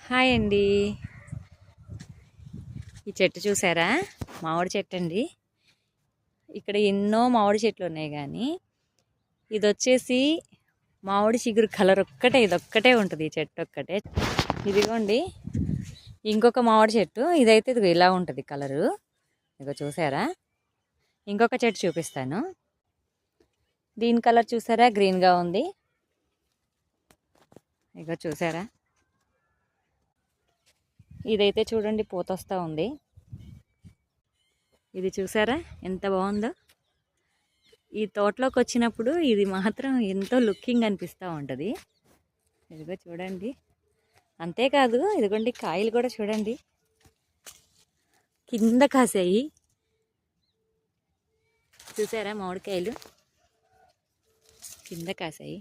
Hi అండి. ఈ చెట్టు చూసారా? మామిడి చెట్టు అండి. ఇక్కడ ఎన్నో మామిడి చెట్లు ఉన్నాయి, కానీ ఇది వచ్చేసి మామిడి చిగురు కలర్ ఒక్కటే, ఇదొక్కటే ఉంటుంది. ఈ చెట్టు ఒక్కటే. ఇదిగోండి ఇంకొక మామిడి చెట్టు. ఇదైతే ఇది ఇలా ఉంటుంది కలరు. ఇదిగో చూసారా? ఇంకొక చెట్టు చూపిస్తాను. దీని కలర్ చూసారా? గ్రీన్గా ఉంది. ఇదిగో చూసారా? ఇదైతే చూడండి పూత వస్తూ ఉంది. ఇది చూసారా ఎంత బాగుందో? ఈ తోటలోకి వచ్చినప్పుడు ఇది మాత్రం ఎంతో లుకింగ్ అనిపిస్తూ ఉంటుంది. ఇదిగో చూడండి. అంతేకాదు ఇదిగోండి కాయలు కూడా చూడండి కింద కాసాయి. చూసారా? మామిడికాయలు కింద కాసాయి.